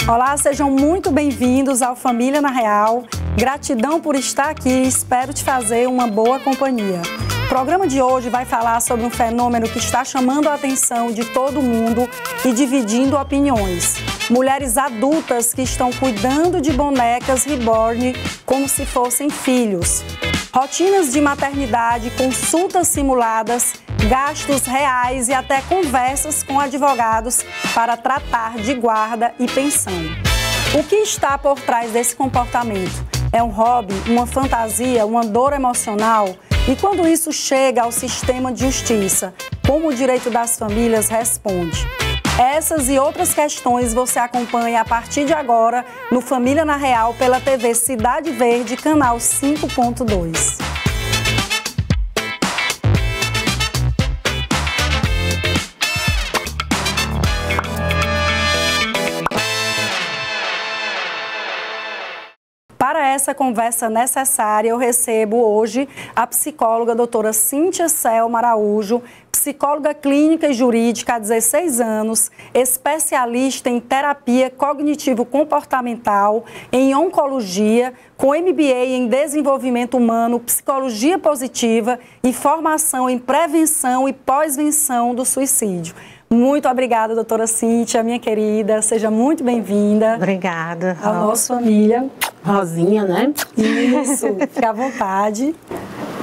Olá, sejam muito bem-vindos ao Família na Real. Gratidão por estar aqui e espero te fazer uma boa companhia. O programa de hoje vai falar sobre um fenômeno que está chamando a atenção de todo mundo e dividindo opiniões. Mulheres adultas que estão cuidando de bonecas reborn como se fossem filhos. Rotinas de maternidade, consultas simuladas, gastos reais e até conversas com advogados para tratar de guarda e pensão. O que está por trás desse comportamento? É um hobby, uma fantasia, uma dor emocional? E quando isso chega ao sistema de justiça, como o direito das famílias responde? Essas e outras questões você acompanha a partir de agora no Família na Real pela TV Cidade Verde, canal 5.2. Para essa conversa necessária, eu recebo hoje a psicóloga doutora Cíntia Selma Araújo, psicóloga clínica e jurídica há 16 anos, especialista em terapia cognitivo-comportamental, em oncologia, com MBA em desenvolvimento humano, psicologia positiva e formação em prevenção e pós-venção do suicídio. Muito obrigada, doutora Cíntia, minha querida. Seja muito bem-vinda. Obrigada. À nossa família. Rosinha, né? Isso, fique à vontade.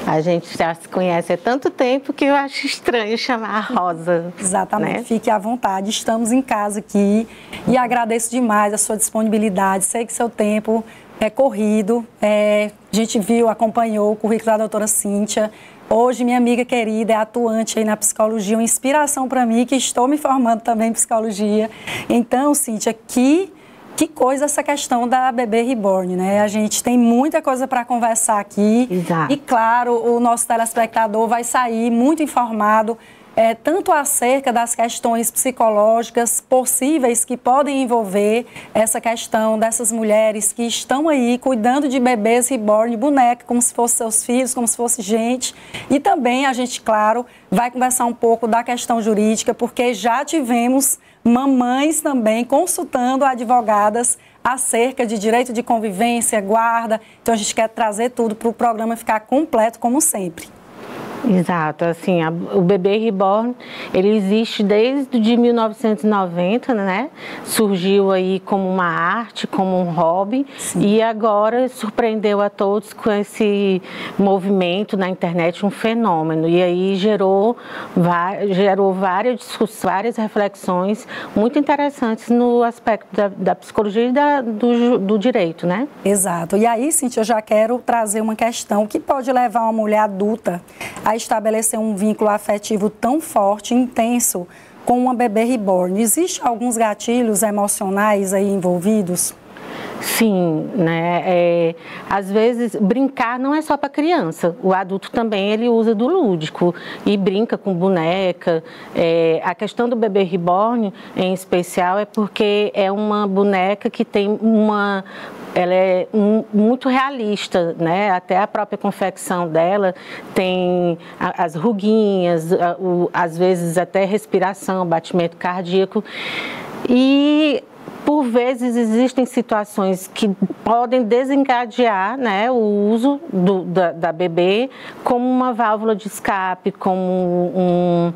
A gente já se conhece há tanto tempo que eu acho estranho chamar a Rosa. Exatamente, né? Fique à vontade. Estamos em casa aqui e agradeço demais a sua disponibilidade. Sei que seu tempo é corrido. A gente viu, acompanhou o currículo da doutora Cíntia. Hoje, minha amiga querida é atuante aí na psicologia, uma inspiração para mim, que estou me formando também em psicologia. Então, Cíntia, que coisa essa questão da bebê reborn, né? A gente tem muita coisa para conversar aqui. Exato. E, claro, o nosso telespectador vai sair muito informado, tanto acerca das questões psicológicas possíveis que podem envolver essa questão dessas mulheres que estão aí cuidando de bebês reborn, boneca, como se fossem seus filhos, como se fosse gente. E também a gente, claro, vai conversar um pouco da questão jurídica, porque já tivemos mamães também consultando advogadas acerca de direito de convivência, guarda. Então a gente quer trazer tudo para o programa ficar completo, como sempre. Exato, assim, o bebê reborn, ele existe desde 1990, né? Surgiu aí como uma arte, como um hobby. Sim. E agora surpreendeu a todos com esse movimento na internet, um fenômeno. E aí gerou várias reflexões muito interessantes no aspecto da psicologia e do direito, né? Exato. E aí, Cíntia, eu já quero trazer uma questão que pode levar uma mulher adulta a estabelecer um vínculo afetivo tão forte, intenso, com uma bebê reborn. Existem alguns gatilhos emocionais aí envolvidos? Sim, né? Às vezes brincar não é só para criança, o adulto também ele usa do lúdico e brinca com boneca. A questão do bebê reborn em especial é porque é uma boneca que tem ela é muito realista, né? Até a própria confecção dela tem as ruguinhas, às vezes até respiração, batimento cardíaco. E por vezes existem situações que podem desencadear, né, o uso da bebê como uma válvula de escape, como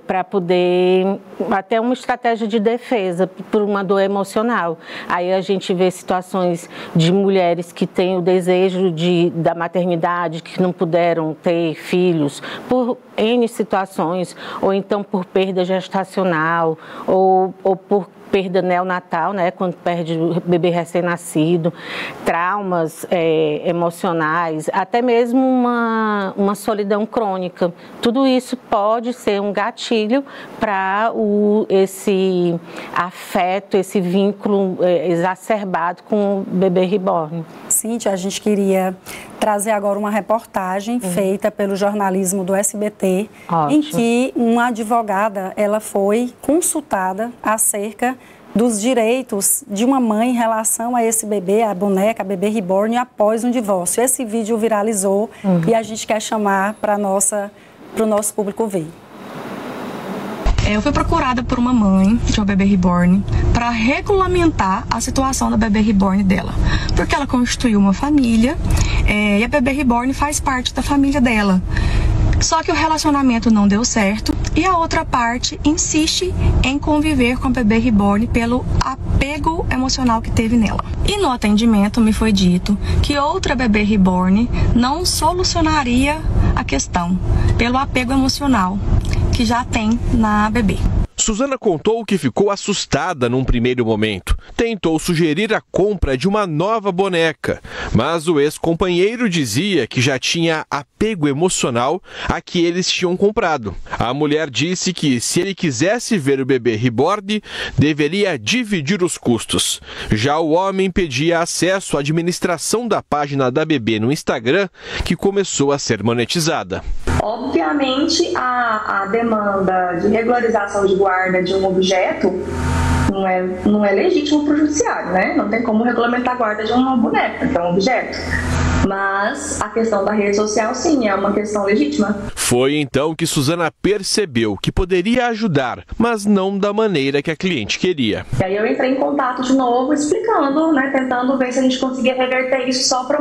para poder, até uma estratégia de defesa por uma dor emocional. Aí a gente vê situações de mulheres que têm o desejo da maternidade, que não puderam ter filhos por N situações, ou então por perda gestacional, ou por perda neonatal, né, quando perde o bebê recém-nascido, traumas emocionais, até mesmo uma solidão crônica. Tudo isso pode ser um gatilho para esse afeto, esse vínculo exacerbado com o bebê reborn. Cíntia, a gente queria trazer agora uma reportagem feita pelo jornalismo do SBT, em que uma advogada ela foi consultada acerca dos direitos de uma mãe em relação a esse bebê, a boneca, a bebê reborn, após um divórcio. Esse vídeo viralizou e a gente quer chamar para o nosso público ver. Eu fui procurada por uma mãe de uma bebê reborn para regulamentar a situação da bebê reborn dela, porque ela constituiu uma família e a bebê reborn faz parte da família dela. Só que o relacionamento não deu certo e a outra parte insiste em conviver com a bebê reborn pelo apego emocional que teve nela. E no atendimento me foi dito que outra bebê reborn não solucionaria a questão pelo apego emocional que já tem na bebê. Suzana contou que ficou assustada num primeiro momento. Tentou sugerir a compra de uma nova boneca, mas o ex-companheiro dizia que já tinha apego emocional a que eles tinham comprado. A mulher disse que se ele quisesse ver o bebê reborn, deveria dividir os custos. Já o homem pedia acesso à administração da página da bebê no Instagram, que começou a ser monetizada. Obviamente, a demanda de regularização de guarda de um objeto não é legítimo para o judiciário, né? Não tem como regulamentar a guarda de uma boneca, que é um objeto. Mas a questão da rede social, sim, é uma questão legítima. Foi então que Suzana percebeu que poderia ajudar, mas não da maneira que a cliente queria. E aí eu entrei em contato de novo, explicando, né, tentando ver se a gente conseguia reverter isso só para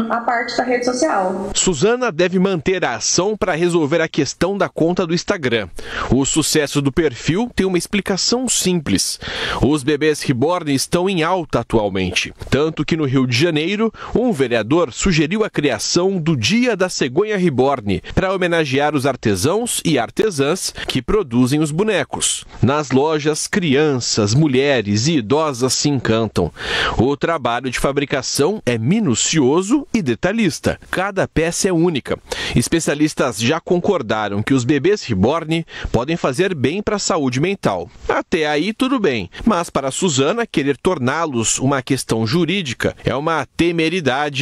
a parte da rede social. Suzana deve manter a ação para resolver a questão da conta do Instagram. O sucesso do perfil tem uma explicação simples. Os bebês reborn estão em alta atualmente, tanto que no Rio de Janeiro, um vereador sugeriu a criação do Dia da Cegonha Reborn para homenagear os artesãos e artesãs que produzem os bonecos. Nas lojas, crianças, mulheres e idosas se encantam. O trabalho de fabricação é minucioso e detalhista. Cada peça é única. Especialistas já concordaram que os bebês reborn podem fazer bem para a saúde mental. Até aí tudo bem, mas para Suzana querer torná-los uma questão jurídica é uma temeridade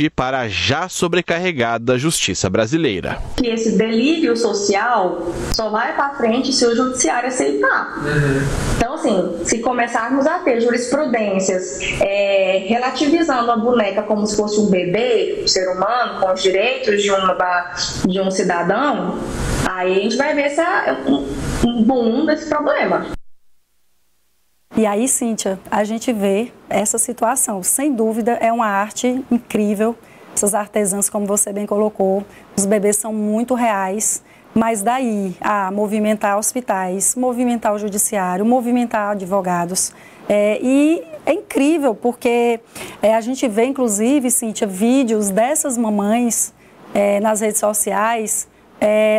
para a já sobrecarregada justiça brasileira. Que esse delírio social só vai para frente se o judiciário aceitar. Então, assim, se começarmos a ter jurisprudências relativizando a boneca como se fosse um bebê, um ser humano, com os direitos de um cidadão, aí a gente vai ver um boom desse problema. E aí, Cíntia, a gente vê essa situação. Sem dúvida, é uma arte incrível. Essas artesãs, como você bem colocou, os bebês são muito reais. Mas daí a movimentar hospitais, movimentar o judiciário, movimentar advogados. E é incrível, porque a gente vê, inclusive, Cíntia, vídeos dessas mamães nas redes sociais,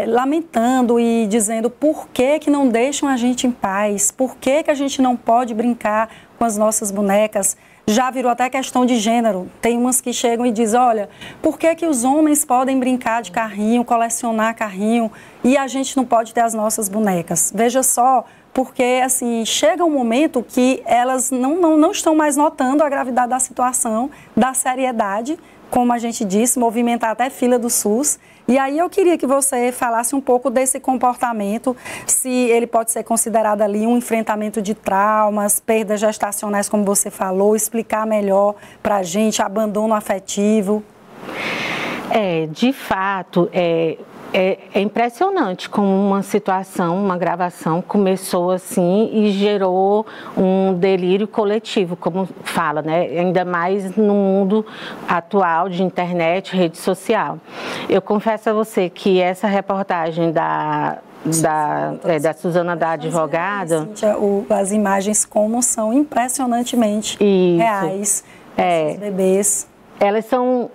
lamentando e dizendo por que não deixam a gente em paz, por que a gente não pode brincar com as nossas bonecas. Já virou até questão de gênero. Tem umas que chegam e dizem, olha, por que os homens podem brincar de carrinho, colecionar carrinho e a gente não pode ter as nossas bonecas? Veja só, porque assim, chega um momento que elas não estão mais notando a gravidade da situação, da seriedade, como a gente disse, movimentar até fila do SUS. E aí eu queria que você falasse um pouco desse comportamento, se ele pode ser considerado ali um enfrentamento de traumas, perdas gestacionais, como você falou, explicar melhor para a gente, abandono afetivo. De fato, é impressionante como uma situação, uma gravação começou assim e gerou um delírio coletivo, como fala, né? Ainda mais no mundo atual de internet, rede social. Eu confesso a você que essa reportagem da Suzana, da advogada... As imagens como são impressionantemente reais, esses bebês. Elas são...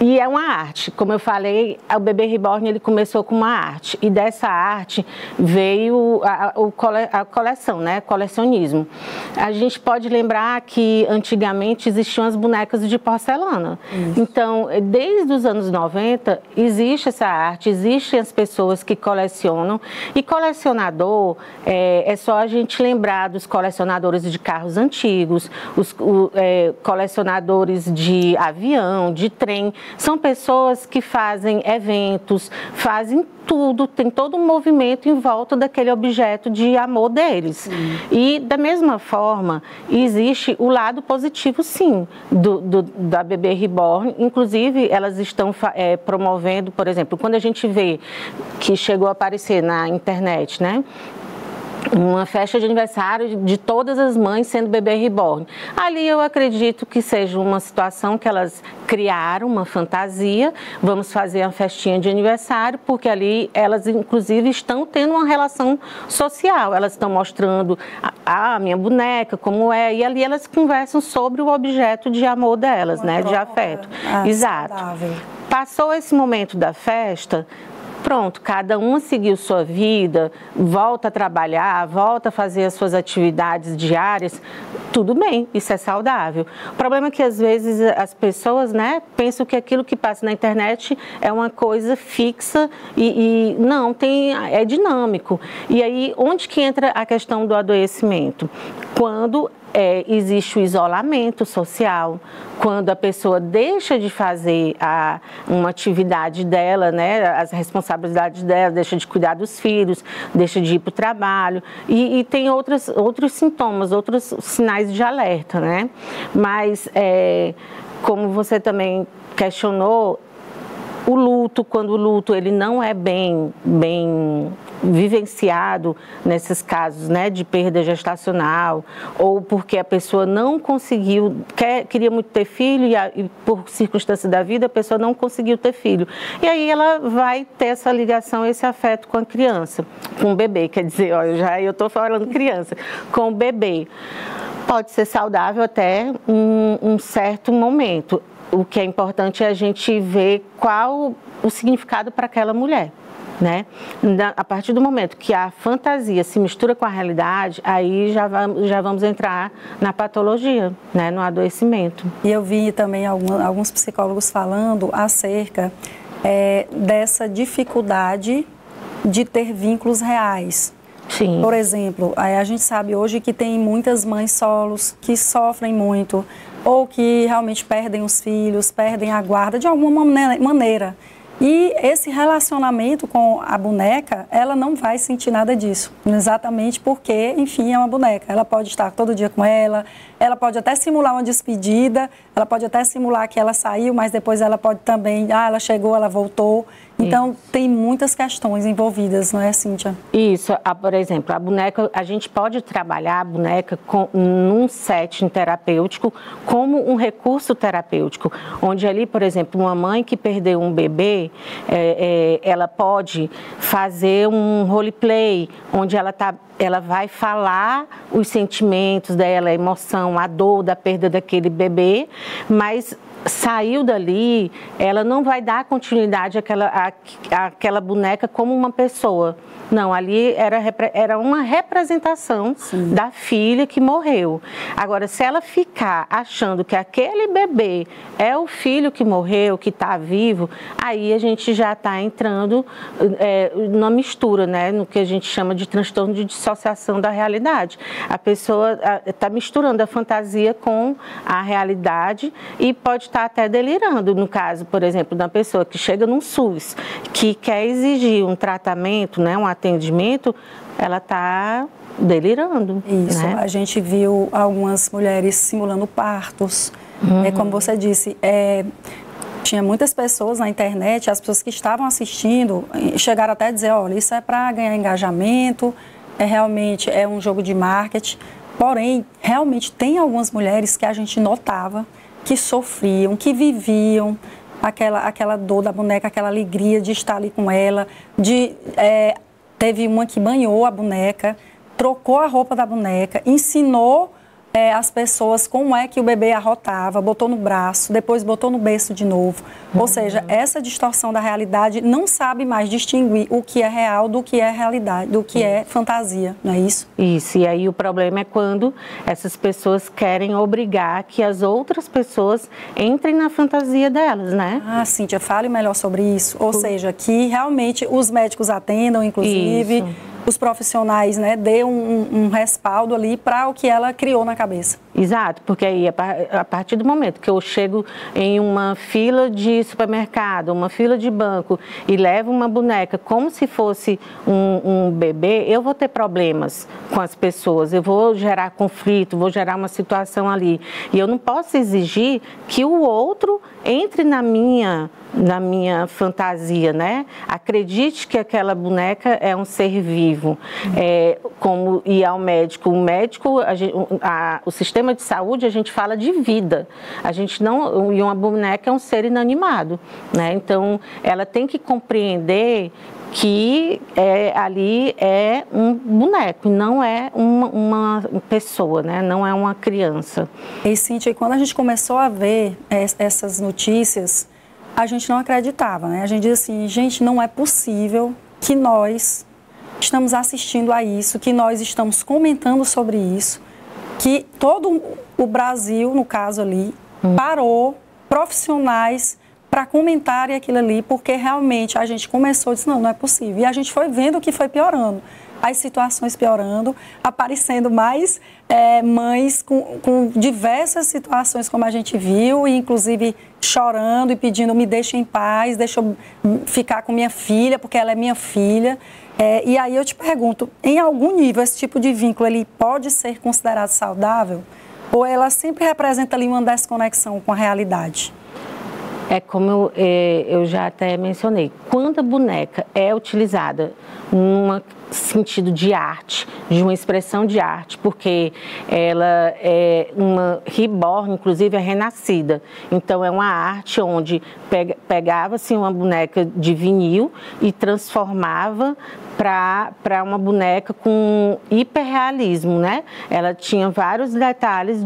E é uma arte, como eu falei, o bebê reborn ele começou com uma arte e dessa arte veio a coleção, né? Colecionismo. A gente pode lembrar que antigamente existiam as bonecas de porcelana. Então, desde os anos 90 existe essa arte, existem as pessoas que colecionam e colecionador é só a gente lembrar dos colecionadores de carros antigos, os colecionadores de avião, de trem. São pessoas que fazem eventos, fazem tudo, tem todo um movimento em volta daquele objeto de amor deles. E da mesma forma, forma, existe o lado positivo, sim, da bebê reborn. Inclusive, elas estão promovendo, por exemplo, quando a gente vê que chegou a aparecer na internet, né? Uma festa de aniversário de todas as mães sendo bebê reborn. Ali eu acredito que seja uma situação que elas criaram, uma fantasia, vamos fazer uma festinha de aniversário, porque ali elas inclusive estão tendo uma relação social, elas estão mostrando a minha boneca, como é, e ali elas conversam sobre o objeto de amor delas, né, de afeto. Exato. Saudável. Passou esse momento da festa, pronto, cada uma seguiu sua vida, volta a trabalhar, volta a fazer as suas atividades diárias, tudo bem, isso é saudável. O problema é que às vezes as pessoas, né, pensam que aquilo que passa na internet é uma coisa fixa e não, é dinâmico. E aí, onde que entra a questão do adoecimento? Quando existe o isolamento social, quando a pessoa deixa de fazer uma atividade dela, né, as responsabilidades dela, deixa de cuidar dos filhos, deixa de ir para o trabalho e tem outros sintomas, outros sinais de alerta, né? Mas, como você também questionou, o luto, quando o luto ele não é bem vivenciado nesses casos, né, de perda gestacional, ou porque a pessoa não conseguiu, queria muito ter filho e por circunstância da vida a pessoa não conseguiu ter filho. E aí ela vai ter essa ligação, esse afeto com a criança, com o bebê, quer dizer, ó, eu estou falando criança, com o bebê. Pode ser saudável até um certo momento. O que é importante é a gente ver qual o significado para aquela mulher, né? A partir do momento que a fantasia se mistura com a realidade, aí já vamos entrar na patologia, né? No adoecimento. E eu vi também alguns psicólogos falando acerca dessa dificuldade de ter vínculos reais. Sim. Por exemplo, a gente sabe hoje que tem muitas mães solos que sofrem muito, ou que realmente perdem os filhos, perdem a guarda de alguma maneira. E esse relacionamento com a boneca, ela não vai sentir nada disso, exatamente porque, enfim, é uma boneca. Ela pode estar todo dia com ela pode até simular uma despedida, ela pode até simular que ela saiu, mas depois ela pode também, ela chegou, ela voltou. Então, tem muitas questões envolvidas, não é, Cíntia? Isso. Por exemplo, a boneca, a gente pode trabalhar a boneca num setting terapêutico como um recurso terapêutico, onde ali, por exemplo, uma mãe que perdeu um bebê, ela pode fazer um roleplay, onde ela vai falar os sentimentos dela, a emoção, a dor da perda daquele bebê, mas saiu dali, ela não vai dar continuidade àquela boneca como uma pessoa. Não, ali era uma representação da filha que morreu. Agora, se ela ficar achando que aquele bebê é o filho que morreu, que está vivo, aí a gente já está entrando na mistura, né, no que a gente chama de transtorno de dissociação da realidade. A pessoa está misturando a fantasia com a realidade e pode estar até delirando. No caso, por exemplo, da pessoa que chega num SUS, que quer exigir um tratamento, né, um atendimento, ela está delirando. Isso, né? A gente viu algumas mulheres simulando partos. Como você disse, tinha muitas pessoas na internet, as pessoas que estavam assistindo, chegaram até a dizer, olha, isso é para ganhar engajamento, realmente é um jogo de marketing. Porém, realmente tem algumas mulheres que a gente notava que sofriam, que viviam aquela dor da boneca, aquela alegria de estar ali com ela, teve uma que banhou a boneca, trocou a roupa da boneca, ensinou as pessoas como é que o bebê arrotava, botou no braço, depois botou no berço de novo. Ou seja, essa distorção da realidade não sabe mais distinguir o que é real do que é realidade, do que é fantasia, não é isso? Isso, e aí o problema é quando essas pessoas querem obrigar que as outras pessoas entrem na fantasia delas, né? Cíntia, fale melhor sobre isso. Ou seja, que realmente os médicos atendam, inclusive... Isso. os profissionais, né, dê um respaldo ali para o que ela criou na cabeça. Exato, porque aí a partir do momento que eu chego em uma fila de supermercado, uma fila de banco e levo uma boneca como se fosse um bebê, eu vou ter problemas com as pessoas, eu vou gerar conflito, vou gerar uma situação ali. E eu não posso exigir que o outro entre na minha fantasia, né? Acredite que aquela boneca é um ser vivo. Como ir ao médico. O médico, o sistema de saúde, a gente fala de vida. A gente não... E uma boneca é um ser inanimado, né? Então, ela tem que compreender que ali é um boneco, não é uma pessoa, né? Não é uma criança. E, Cíntia, quando a gente começou a ver essas notícias, a gente não acreditava, né? A gente diz assim, gente, não é possível que nós estamos assistindo a isso, que nós estamos comentando sobre isso, que todo o Brasil, no caso ali, parou profissionais para comentarem aquilo ali, porque realmente a gente começou a dizer, não é possível. E a gente foi vendo que foi piorando, as situações piorando, aparecendo mais mães com diversas situações, como a gente viu, e inclusive chorando e pedindo, me deixa em paz, deixa eu ficar com minha filha, porque ela é minha filha. E aí eu te pergunto, em algum nível esse tipo de vínculo ele pode ser considerado saudável? Ou ela sempre representa ali uma desconexão com a realidade? É como eu já até mencionei, quando a boneca é utilizada num sentido de arte, de uma expressão de arte, porque ela é uma reborn, inclusive é renascida. Então é uma arte onde pegava-se uma boneca de vinil e transformava para uma boneca com hiperrealismo, né? Ela tinha vários detalhes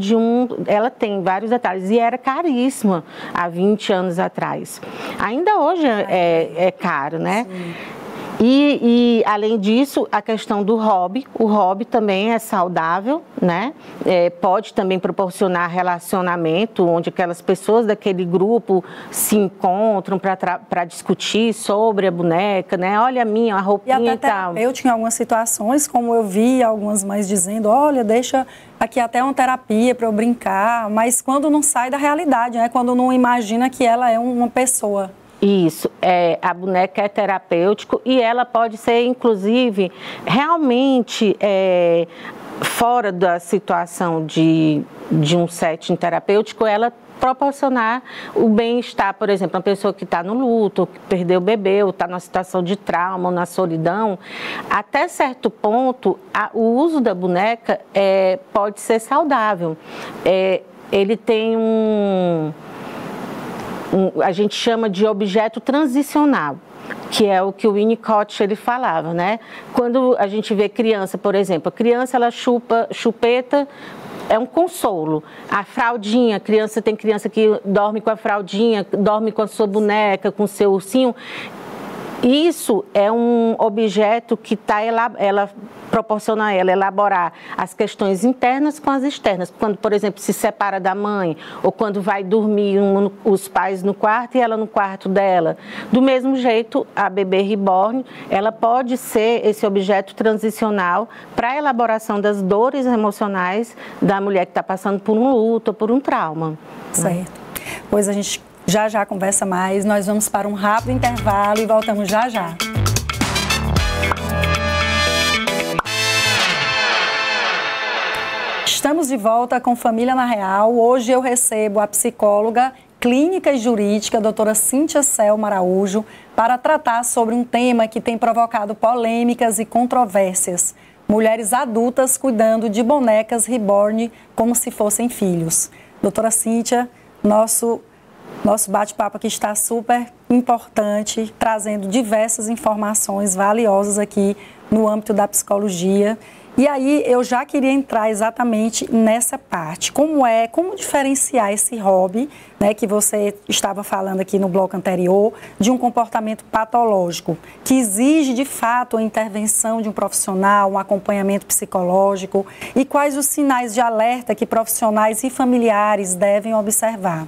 ela tem vários detalhes e era caríssima há 20 anos atrás. Ainda hoje é caro, né? Sim. E, além disso, a questão do hobby. O hobby também é saudável, né? Pode também proporcionar relacionamento, onde aquelas pessoas daquele grupo se encontram para discutir sobre a boneca, né? Olha a minha, a roupinha e tal. Eu tinha algumas situações, como eu vi algumas mães dizendo, olha, deixa aqui até uma terapia para eu brincar, mas quando não sai da realidade, né? Quando não imagina que ela é uma pessoa. Isso, a boneca é terapêutico e ela pode ser, inclusive, realmente fora da situação de um setting terapêutico, ela proporcionar o bem-estar, por exemplo, uma pessoa que está no luto, que perdeu o bebê, ou está numa situação de trauma, ou na solidão, até certo ponto, o uso da boneca pode ser saudável. Ele tem a gente chama de objeto transicional, que é o que o Winnicott ele falava, né? Quando a gente vê criança, por exemplo, a criança ela chupeta, é um consolo. A fraldinha, tem criança que dorme com a fraldinha, dorme com a sua boneca, com o seu ursinho. Isso é um objeto que ela proporciona a ela elaborar as questões internas com as externas. Quando, por exemplo, se separa da mãe, ou quando vai dormir os pais no quarto e ela no quarto dela. Do mesmo jeito, a bebê reborn, ela pode ser esse objeto transicional para a elaboração das dores emocionais da mulher que está passando por um luto ou por um trauma. Certo. Pois a gente já conversa mais, nós vamos para um rápido intervalo e voltamos já. Estamos de volta com Família na Real. Hoje eu recebo a psicóloga clínica e jurídica, a doutora Cíntia Selma Araújo, para tratar sobre um tema que tem provocado polêmicas e controvérsias. Mulheres adultas cuidando de bonecas reborn como se fossem filhos. Doutora Cíntia, nosso bate-papo aqui está super importante, trazendo diversas informações valiosas aqui no âmbito da psicologia. E aí eu já queria entrar exatamente nessa parte. Como diferenciar esse hobby, né, que você estava falando aqui no bloco anterior, de um comportamento patológico, que exige de fato a intervenção de um profissional, um acompanhamento psicológico, e quais os sinais de alerta que profissionais e familiares devem observar?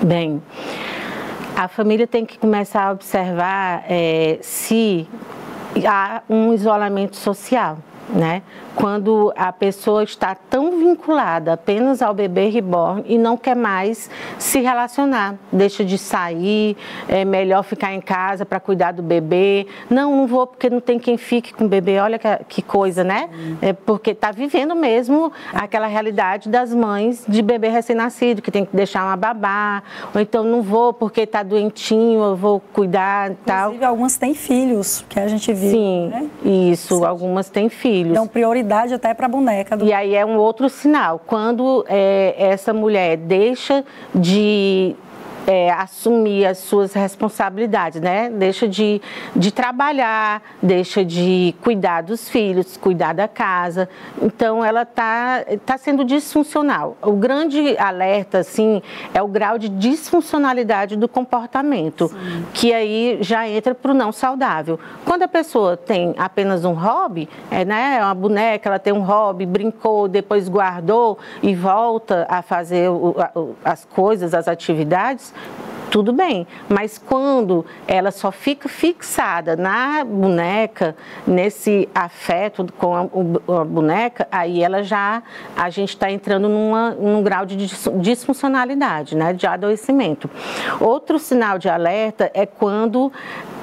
Bem, a família tem que começar a observar se há um isolamento social, né? Quando a pessoa está tão vinculada apenas ao bebê reborn e não quer mais se relacionar, deixa de sair, é melhor ficar em casa para cuidar do bebê. Não vou porque não tem quem fique com o bebê, olha que coisa, né? É porque está vivendo mesmo aquela realidade das mães de bebê recém-nascido, que tem que deixar uma babá, ou então não vou porque está doentinho, eu vou cuidar e tal. Inclusive, algumas têm filhos, que a gente viu. Sim, né? Isso, sim. Algumas têm filhos. Então, prioridade até para a boneca. E aí é um outro sinal, quando essa mulher deixa de assumir as suas responsabilidades, né? Deixa de trabalhar, deixa de cuidar dos filhos, cuidar da casa. Então, ela tá sendo disfuncional. O grande alerta, assim, é o grau de disfuncionalidade do comportamento, sim, que aí já entra para o não saudável. Quando a pessoa tem apenas um hobby, né? Uma boneca, ela tem um hobby, brincou, depois guardou e volta a fazer as coisas, as atividades, tudo bem, mas quando ela só fica fixada na boneca, nesse afeto com a boneca, aí a gente está entrando num grau de disfuncionalidade, né, de adoecimento. Outro sinal de alerta é quando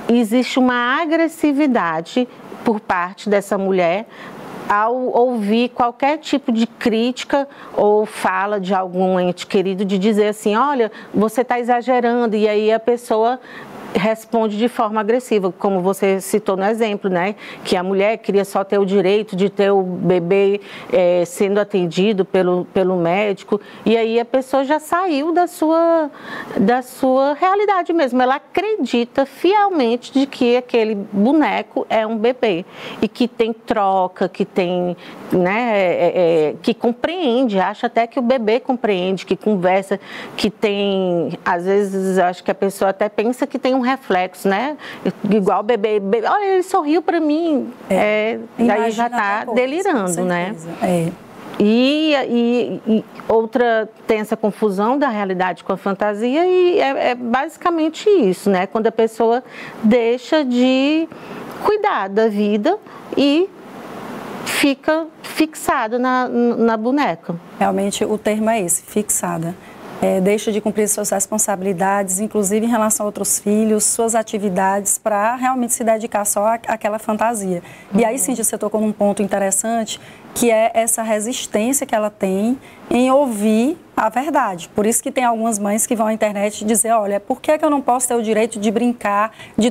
existe uma agressividade por parte dessa mulher ao ouvir qualquer tipo de crítica ou fala de algum ente querido, de dizer assim, olha, você está exagerando, e aí a pessoa responde de forma agressiva, como você citou no exemplo, né? Que a mulher queria só ter o direito de ter o bebê sendo atendido pelo médico, e aí a pessoa já saiu da sua realidade mesmo. Ela acredita fielmente de que aquele boneco é um bebê e que tem troca, que tem, né? Que compreende, acha até que o bebê compreende, que conversa, que tem, às vezes acho que a pessoa até pensa que tem um reflexo, né? Igual o bebê, olha, ele sorriu para mim, aí já está delirando, né? E outra tem essa confusão da realidade com a fantasia, e é basicamente isso, né? Quando a pessoa deixa de cuidar da vida e fica fixada na boneca. Realmente o termo é esse, fixada. Deixa de cumprir suas responsabilidades, inclusive em relação a outros filhos, suas atividades, para realmente se dedicar só àquela fantasia. E aí, sim, você tocou num ponto interessante, que é essa resistência que ela tem em ouvir a verdade. Por isso que tem algumas mães que vão à internet dizer, olha, por que eu não posso ter o direito de brincar, de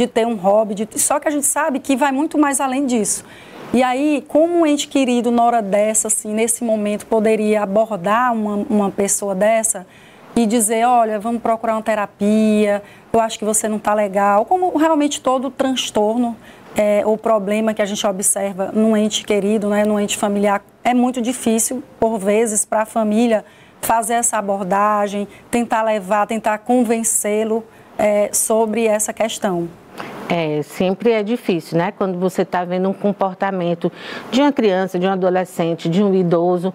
ter um hobby? Só que a gente sabe que vai muito mais além disso. E aí, como um ente querido, na hora dessa, assim, nesse momento, poderia abordar uma pessoa dessa e dizer, olha, vamos procurar uma terapia, eu acho que você não está legal, como realmente todo transtorno ou problema que a gente observa num ente querido, né, num ente familiar, é muito difícil, por vezes, para a família fazer essa abordagem, tentar convencê-lo sobre essa questão. Sempre é difícil, né? Quando você está vendo um comportamento de uma criança, de um adolescente, de um idoso,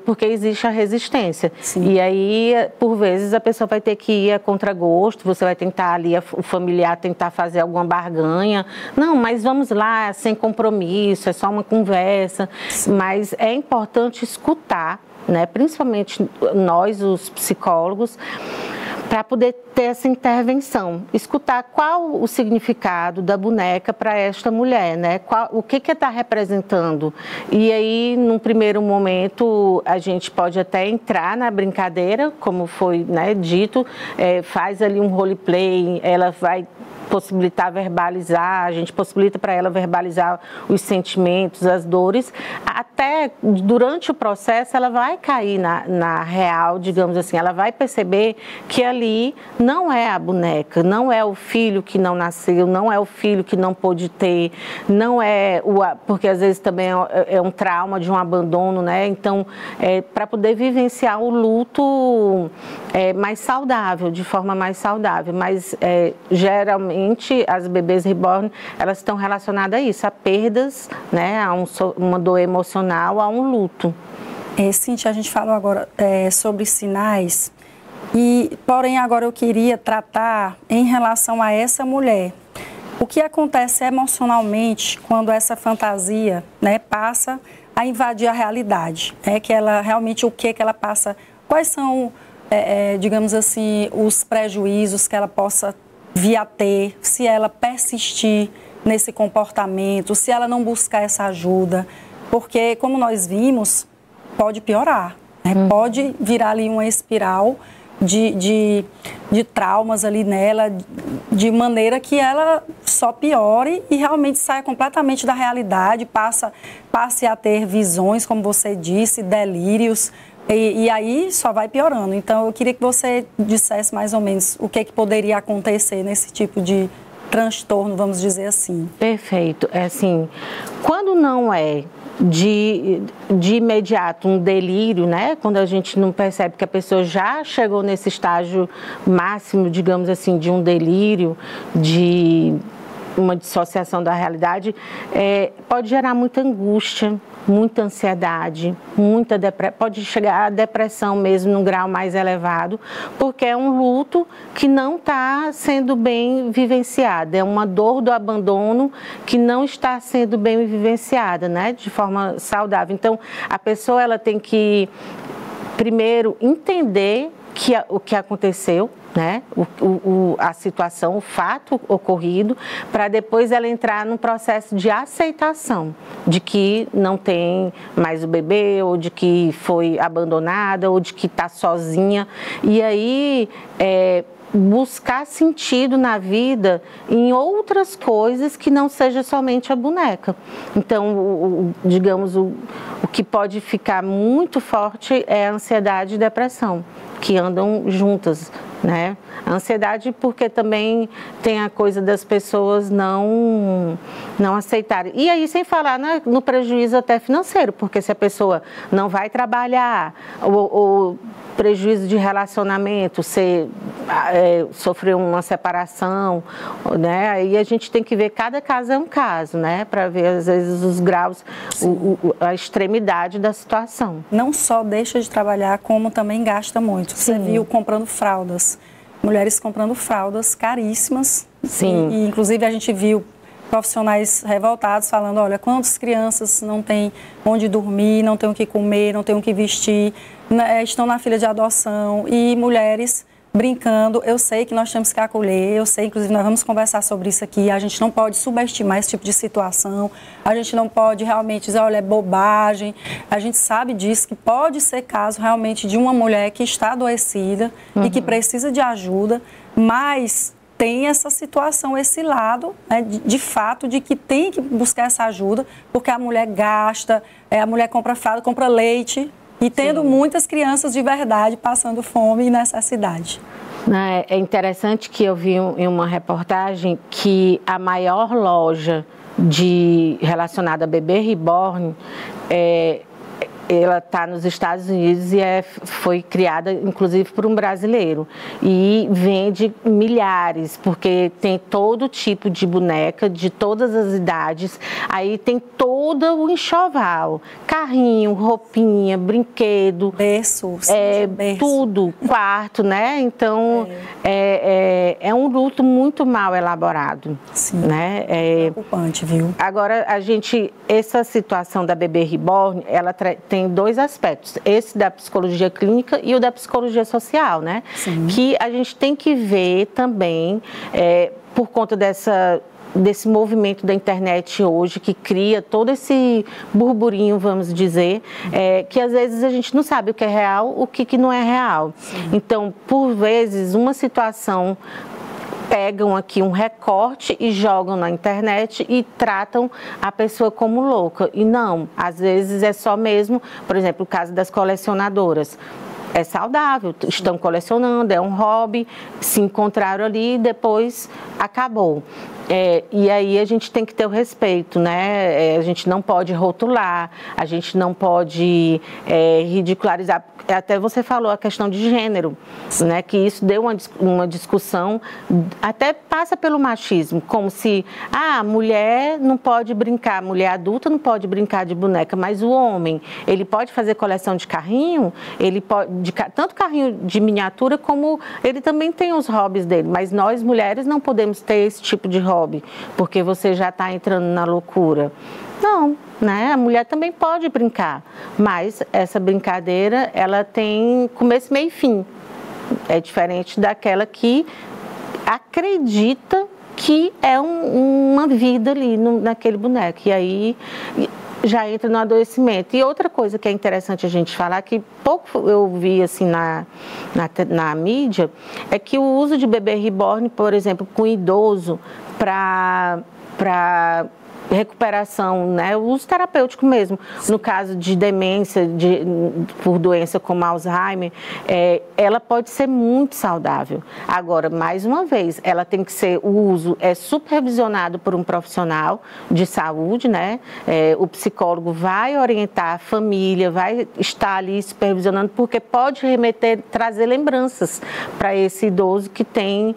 porque existe a resistência. Sim. E aí, por vezes, a pessoa vai ter que ir a contragosto, você vai tentar ali, o familiar tentar fazer alguma barganha. Não, mas vamos lá, sem compromisso, é só uma conversa. Sim. Mas é importante escutar, né? Principalmente nós, os psicólogos, para poder ter essa intervenção, escutar qual o significado da boneca para esta mulher, né? O que está representando. E aí, num primeiro momento, a gente pode até entrar na brincadeira, como foi, né, dito, faz ali um roleplay, ela vai possibilitar verbalizar, a gente possibilita para ela verbalizar os sentimentos, as dores, até durante o processo ela vai cair na real, digamos assim, ela vai perceber que ali não é a boneca, não é o filho que não nasceu, não é o filho que não pôde ter, não é porque às vezes também é um trauma de um abandono, né? Então, para poder vivenciar o luto mais saudável, de forma mais saudável, mas geralmente as bebês reborn, elas estão relacionadas a isso, a perdas, né, a uma dor emocional, a um luto. Cíntia, a gente falou agora sobre sinais, porém agora eu queria tratar em relação a essa mulher O que acontece emocionalmente quando essa fantasia, né, passa a invadir a realidade? Que ela realmente, o que ela passa, quais são, digamos assim, os prejuízos que ela possa vir a ter, se ela persistir nesse comportamento, se ela não buscar essa ajuda, porque, como nós vimos, pode piorar, né? Pode virar ali uma espiral de traumas ali nela, de maneira que ela só piore e realmente saia completamente da realidade, passe a ter visões, como você disse, delírios, e aí só vai piorando. Então, eu queria que você dissesse mais ou menos o que poderia acontecer nesse tipo de transtorno, vamos dizer assim. Perfeito. É assim, quando não é de imediato um delírio, né? Quando a gente não percebe que a pessoa já chegou nesse estágio máximo, digamos assim, de um delírio, de uma dissociação da realidade, pode gerar muita angústia, muita ansiedade, pode chegar à depressão mesmo num grau mais elevado, porque é um luto que não está sendo bem vivenciado, é uma dor do abandono que não está sendo bem vivenciada, né, de forma saudável. Então, a pessoa ela tem que primeiro entender o que aconteceu, né? A situação, o fato ocorrido, para depois ela entrar num processo de aceitação de que não tem mais o bebê, ou de que foi abandonada, ou de que está sozinha. E aí buscar sentido na vida em outras coisas que não seja somente a boneca. Então, digamos, o que pode ficar muito forte é a ansiedade e depressão, que andam juntas, né? A ansiedade porque também tem a coisa das pessoas não aceitarem. E aí, sem falar no prejuízo até financeiro, porque se a pessoa não vai trabalhar, ou prejuízo de relacionamento, sofrer uma separação, né? Aí a gente tem que ver, cada caso é um caso, né? Para ver, às vezes, os graus, a extremidade da situação. Não só deixa de trabalhar, como também gasta muito. Você viu comprando fraldas, mulheres comprando fraldas caríssimas. Sim. E inclusive, a gente viu profissionais revoltados falando, olha, quantas crianças não têm onde dormir, não têm o que comer, não têm o que vestir, estão na fila de adoção, e mulheres brincando. Eu sei que nós temos que acolher, eu sei, inclusive nós vamos conversar sobre isso aqui, a gente não pode subestimar esse tipo de situação, a gente não pode realmente dizer, olha, é bobagem, a gente sabe disso, que pode ser caso realmente de uma mulher que está adoecida e que precisa de ajuda, mas tem essa situação, esse lado, né, de fato, de que tem que buscar essa ajuda, porque a mulher gasta, a mulher compra fralda, compra leite, e tendo muitas crianças de verdade passando fome e necessidade. É interessante que eu vi em uma reportagem que a maior loja relacionada a bebê reborn ela está nos Estados Unidos e foi criada, inclusive, por um brasileiro. E vende milhares, porque tem todo tipo de boneca, de todas as idades. Aí tem todo o enxoval. Carrinho, roupinha, brinquedo. Berço. Berço. Tudo. Quarto, né? Então, é um luto muito mal elaborado. Sim. Né? Preocupante, viu? Agora, essa situação da bebê reborn, ela tem dois aspectos, esse da psicologia clínica e o da psicologia social, né? Sim. Que a gente tem que ver também, por conta desse movimento da internet hoje, que cria todo esse burburinho, vamos dizer, que às vezes a gente não sabe o que é real, o que não é real. Sim. Então, por vezes, uma situação pegam aqui um recorte e jogam na internet e tratam a pessoa como louca. E não, às vezes é só mesmo, por exemplo, o caso das colecionadoras. É saudável, estão colecionando, é um hobby, se encontraram ali e depois acabou. E aí a gente tem que ter o respeito, né? A gente não pode rotular, a gente não pode ridicularizar. Até você falou a questão de gênero, né? Que isso deu uma discussão, até passa pelo machismo, como se a mulher não pode brincar, mulher adulta não pode brincar de boneca, mas o homem, ele pode fazer coleção de carrinho, ele pode, tanto carrinho de miniatura, como ele também tem os hobbies dele, mas nós mulheres não podemos ter esse tipo de hobby. hobby, porque você já está entrando na loucura. Não, né? A mulher também pode brincar, mas essa brincadeira, ela tem começo, meio e fim. É diferente daquela que acredita que é uma vida ali naquele boneco. E aí já entra no adoecimento. E outra coisa que é interessante a gente falar, que pouco eu vi assim na mídia, é que o uso de bebê reborn, por exemplo, com idoso, para recuperação, né, o uso terapêutico mesmo, no caso de demência, por doença como Alzheimer, ela pode ser muito saudável. Agora, mais uma vez, ela tem que ser, o uso é supervisionado por um profissional de saúde, né, o psicólogo vai orientar a família, vai estar ali supervisionando, porque pode trazer lembranças para esse idoso que tem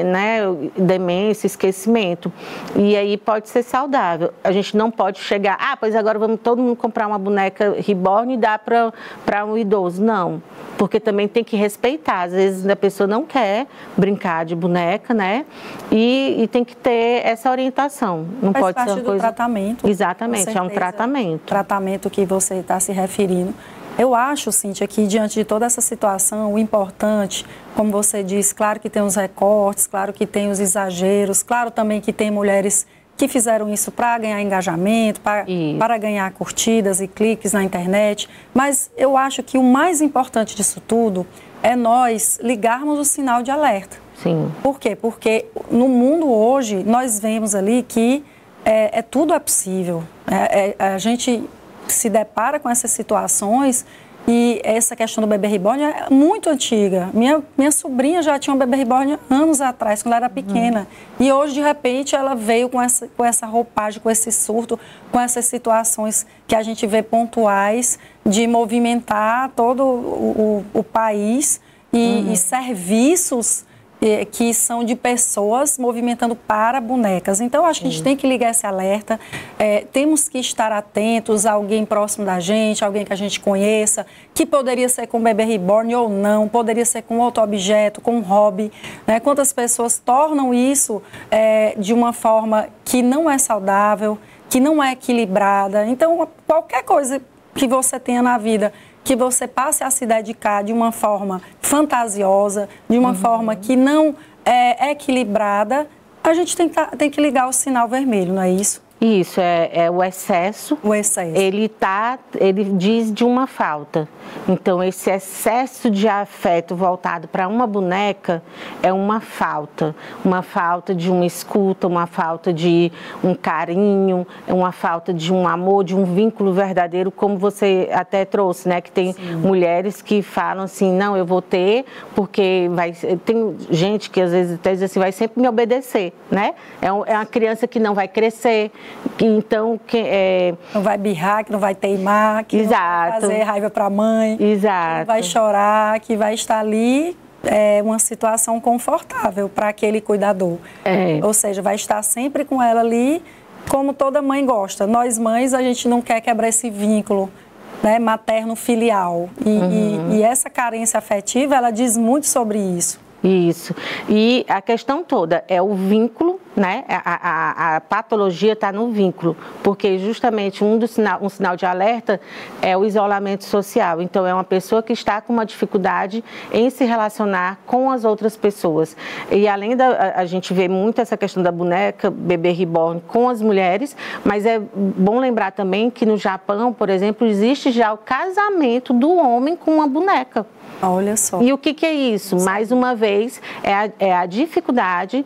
né, demência, esquecimento, e aí pode ser saudável. A gente não pode chegar, pois agora vamos todo mundo comprar uma boneca reborn e dar para um idoso. Não, porque também tem que respeitar. Às vezes a pessoa não quer brincar de boneca, né? E tem que ter essa orientação. Não Faz pode parte ser uma do coisa... tratamento. Exatamente, é um tratamento. Tratamento que você está se referindo. Eu acho, Cíntia, que diante de toda essa situação, o importante, como você disse, claro que tem os recortes, claro que tem os exageros, claro também que tem mulheres que fizeram isso para ganhar engajamento, para ganhar curtidas e cliques na internet. Mas eu acho que o mais importante disso tudo é nós ligarmos o sinal de alerta. Sim. Por quê? Porque no mundo hoje, nós vemos ali que tudo é possível. A gente se depara com essas situações e essa questão do bebê reborn é muito antiga. Minha sobrinha já tinha um bebê reborn anos atrás, quando ela era pequena. E hoje, de repente, ela veio com essa roupagem, com esse surto, com essas situações que a gente vê pontuais de movimentar todo o país e serviços que são de pessoas movimentando para bonecas. Então, acho que a gente tem que ligar esse alerta, temos que estar atentos a alguém próximo da gente, alguém que a gente conheça, que poderia ser com bebê reborn ou não, poderia ser com outro objeto, com um hobby, né? Quantas pessoas tornam isso de uma forma que não é saudável, que não é equilibrada. Então, qualquer coisa que você tenha na vida, que você passe a se dedicar de uma forma fantasiosa, de uma forma que não é equilibrada, a gente tem que ligar o sinal vermelho, não é isso? Isso, é o excesso. O excesso. Ele diz de uma falta. Então, esse excesso de afeto voltado para uma boneca é uma falta de uma escuta, uma falta de um carinho, uma falta de um amor, de um vínculo verdadeiro, como você até trouxe, né? Que tem mulheres que falam assim, não, eu vou ter, porque tem gente que às vezes até diz assim, vai sempre me obedecer, né? É uma criança que não vai crescer, então não vai birrar, que não vai teimar, que Exato. não vai fazer raiva para a mãe, Exato. que não vai chorar, que vai estar ali uma situação confortável para aquele cuidador. Ou seja, vai estar sempre com ela ali, como toda mãe gosta. Nós mães, a gente não quer quebrar esse vínculo, né, materno-filial. E essa carência afetiva, ela diz muito sobre isso. Isso. E a questão toda é o vínculo, né? A patologia está no vínculo, porque justamente um sinal de alerta é o isolamento social. Então, é uma pessoa que está com uma dificuldade em se relacionar com as outras pessoas. E além a gente vê muito essa questão da boneca, bebê reborn com as mulheres, mas é bom lembrar também que no Japão, por exemplo, existe já o casamento do homem com uma boneca. Olha só. E o que é isso? Mais uma vez, é a dificuldade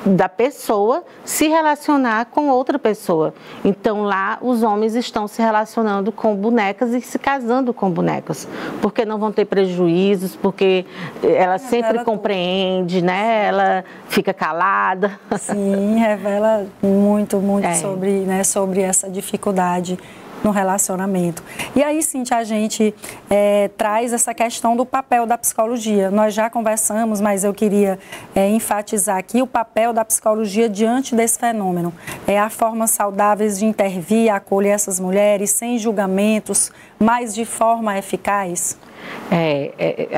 da pessoa se relacionar com outra pessoa. Então, lá, os homens estão se relacionando com bonecas e se casando com bonecas, porque não vão ter prejuízos, porque ela sempre compreende, né? Ela fica calada. Sim, revela muito sobre essa dificuldade no relacionamento. E aí, Cíntia, a gente traz essa questão do papel da psicologia. Nós já conversamos, mas eu queria enfatizar aqui o papel da psicologia diante desse fenômeno. Há formas saudáveis de intervir, acolher essas mulheres sem julgamentos, mas de forma eficaz?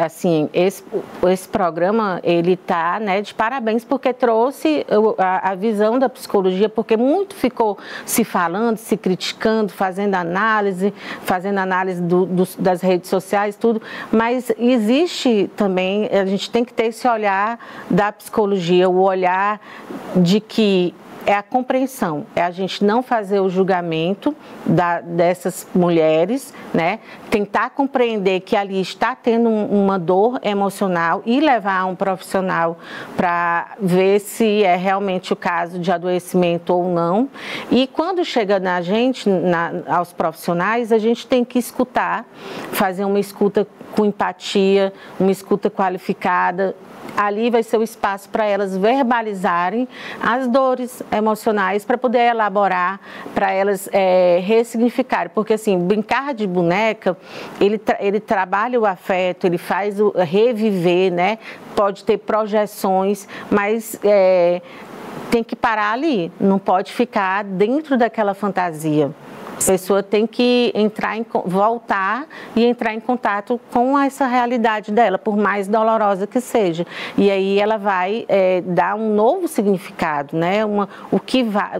Assim, esse programa, ele tá, né, de parabéns, porque trouxe a visão da psicologia, porque muito ficou se falando, se criticando, fazendo análise das redes sociais, tudo, mas existe também, a gente tem que ter esse olhar da psicologia, o olhar de que é a compreensão, é a gente não fazer o julgamento dessas mulheres, né? Tentar compreender que ali está tendo uma dor emocional e levar um profissional para ver se é realmente o caso de adoecimento ou não. E quando chega na gente, aos profissionais, a gente tem que escutar, fazer uma escuta com empatia, uma escuta qualificada. Ali vai ser o espaço para elas verbalizarem as dores emocionais, para poder elaborar, para elas ressignificarem. Porque, assim, brincar de boneca, ele trabalha o afeto, ele faz o reviver, né? Pode ter projeções, mas tem que parar ali, não pode ficar dentro daquela fantasia. A pessoa tem que voltar e entrar em contato com essa realidade dela, por mais dolorosa que seja. E aí ela vai dar um novo significado, né?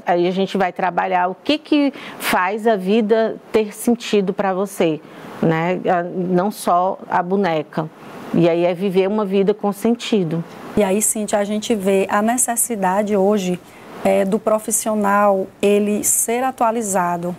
Aí a gente vai trabalhar o que faz a vida ter sentido para você, né? Não só a boneca. E aí é viver uma vida com sentido. E aí, Cíntia, a gente vê a necessidade hoje do profissional ele ser atualizado,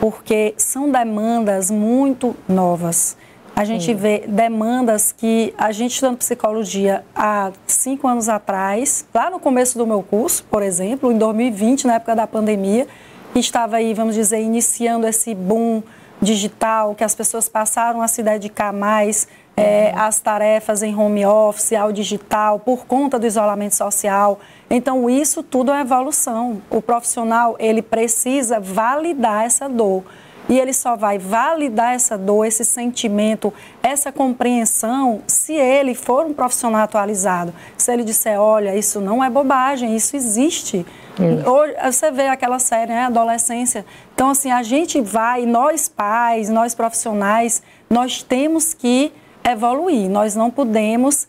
porque são demandas muito novas. A gente vê demandas que a gente estudando psicologia há 5 anos atrás, lá no começo do meu curso, por exemplo, em 2020, na época da pandemia, estava aí, vamos dizer, iniciando esse boom digital, que as pessoas passaram a se dedicar mais às tarefas em home office, ao digital, por conta do isolamento social. Então, isso tudo é evolução. O profissional, ele precisa validar essa dor. E ele só vai validar essa dor, esse sentimento, essa compreensão, se ele for um profissional atualizado. Se ele disser, olha, isso não é bobagem, isso existe. Hoje, você vê aquela série, né, Adolescência. Então, assim, a gente vai, nós pais, nós profissionais, nós temos que evoluir. Nós não podemos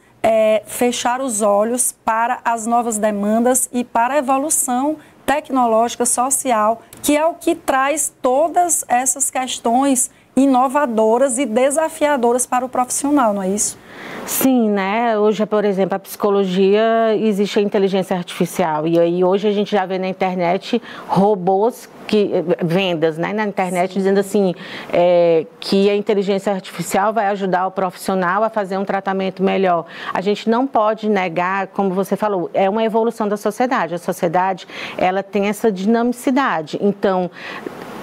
fechar os olhos para as novas demandas e para a evolução tecnológica, social, que é o que traz todas essas questões inovadoras e desafiadoras para o profissional, não é isso? Sim, né? Hoje, por exemplo, a psicologia, existe a inteligência artificial e aí hoje a gente já vê na internet robôs vendas, né, na internet, dizendo assim, que a inteligência artificial vai ajudar o profissional a fazer um tratamento melhor. A gente não pode negar, como você falou, é uma evolução da sociedade. A sociedade, ela tem essa dinamicidade. Então,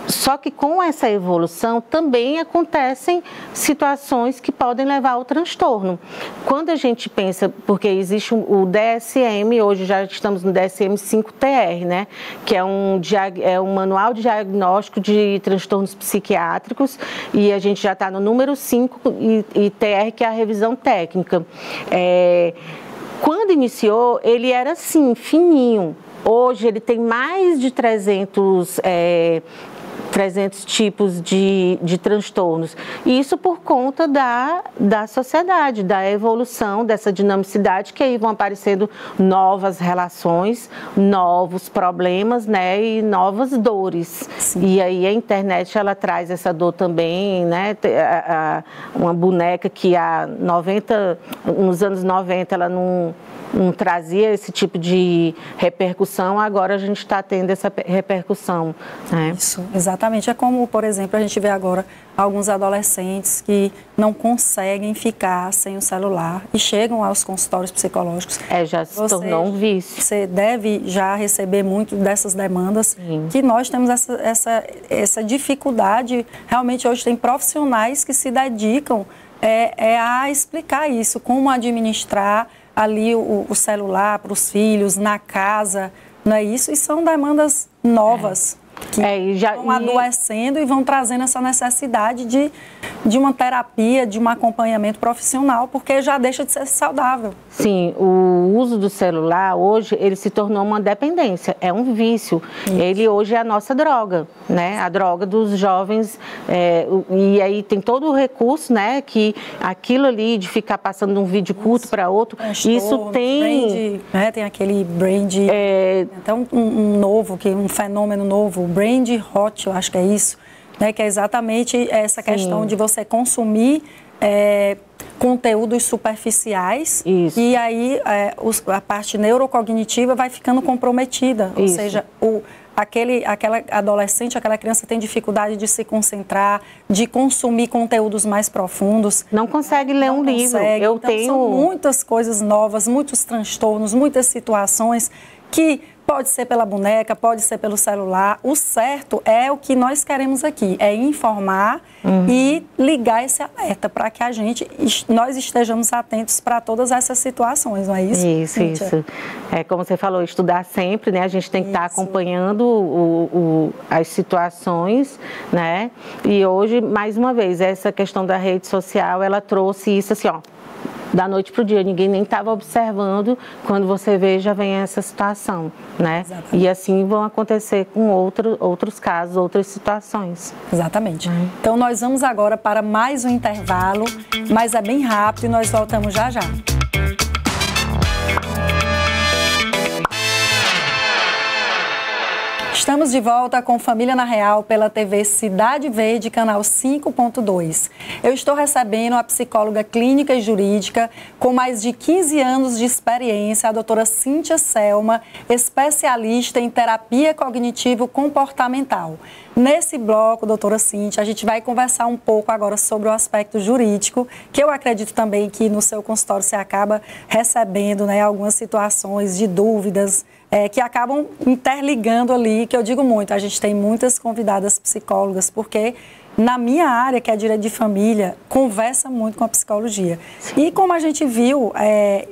só que com essa evolução também acontecem situações que podem levar ao transtorno. Quando a gente pensa, porque existe o DSM, hoje já estamos no DSM-5-TR, né? Que é um manual de diagnóstico de transtornos psiquiátricos, e a gente já está no número 5 e TR, que é a revisão técnica. Quando iniciou, ele era assim, fininho. Hoje ele tem mais de 300 tipos de transtornos. E isso por conta da sociedade, da evolução, dessa dinamicidade, que aí vão aparecendo novas relações, novos problemas, né, e novas dores. Sim. E aí a internet, ela traz essa dor também, né, uma boneca que nos anos 90 ela não trazia esse tipo de repercussão, agora a gente está tendo essa repercussão, né? Isso, exatamente. É como, por exemplo, a gente vê agora alguns adolescentes que não conseguem ficar sem o celular e chegam aos consultórios psicológicos. Já se tornou um vício. Você deve já receber muito dessas demandas. Sim. Que nós temos essa dificuldade. Realmente hoje tem profissionais que se dedicam a explicar isso, como administrar ali o celular para os filhos, na casa, não é isso? E são demandas novas que vão adoecendo e vão trazendo essa necessidade de uma terapia, de um acompanhamento profissional, porque já deixa de ser saudável. Sim, o uso do celular hoje, ele se tornou uma dependência, é um vício. Isso. Ele hoje é a nossa droga, né? A droga dos jovens, e aí tem todo o recurso, né? Que aquilo ali de ficar passando de um vídeo curto para outro, isso tem... Brand, tem aquele brand, até um fenômeno novo, o brand hot, eu acho que é isso, né? Que é exatamente essa questão de você consumir conteúdos superficiais. Isso. E aí a parte neurocognitiva vai ficando comprometida, ou seja, aquela adolescente, aquela criança tem dificuldade de se concentrar, de consumir conteúdos mais profundos. Não consegue ler um livro. São muitas coisas novas, muitos transtornos, muitas situações que pode ser pela boneca, pode ser pelo celular. O certo é o que nós queremos aqui, é informar e ligar esse alerta para que nós estejamos atentos para todas essas situações, não é isso? Isso. É como você falou, estudar sempre, né? A gente tem que estar acompanhando as situações, né? E hoje, mais uma vez, essa questão da rede social, ela trouxe isso assim, ó, da noite para o dia, ninguém nem estava observando, quando você vê, já vem essa situação, né? Exatamente. E assim vão acontecer com outros casos, outras situações. Exatamente. Então nós vamos agora para mais um intervalo, mas é bem rápido e nós voltamos já já. Estamos de volta com Família na Real pela TV Cidade Verde, canal 5.2. Eu estou recebendo a psicóloga clínica e jurídica com mais de 15 anos de experiência, a doutora Cíntia Selma, especialista em terapia cognitivo-comportamental. Nesse bloco, doutora Cíntia, a gente vai conversar um pouco agora sobre o aspecto jurídico, que eu acredito também que no seu consultório você acaba recebendo, né, algumas situações de dúvidas, que acabam interligando ali, que eu digo muito, a gente tem muitas convidadas psicólogas, porque na minha área, que é direito de família, conversa muito com a psicologia. E como a gente viu,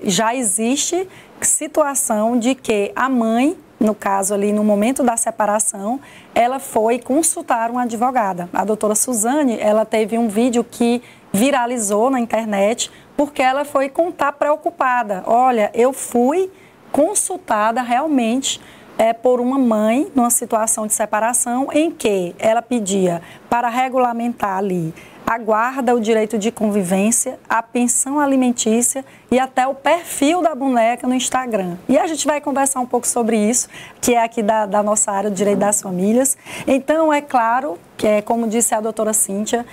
já existe situação de que a mãe, no caso ali, no momento da separação, ela foi consultar uma advogada. A doutora Suzane, ela teve um vídeo que viralizou na internet, porque ela foi contar preocupada. Olha, eu fui consultada realmente por uma mãe numa situação de separação em que ela pedia para regulamentar ali a guarda, o direito de convivência, a pensão alimentícia e até o perfil da boneca no Instagram. E a gente vai conversar um pouco sobre isso, que é aqui da nossa área do direito das famílias. Então, é claro que, como disse a doutora Cíntia,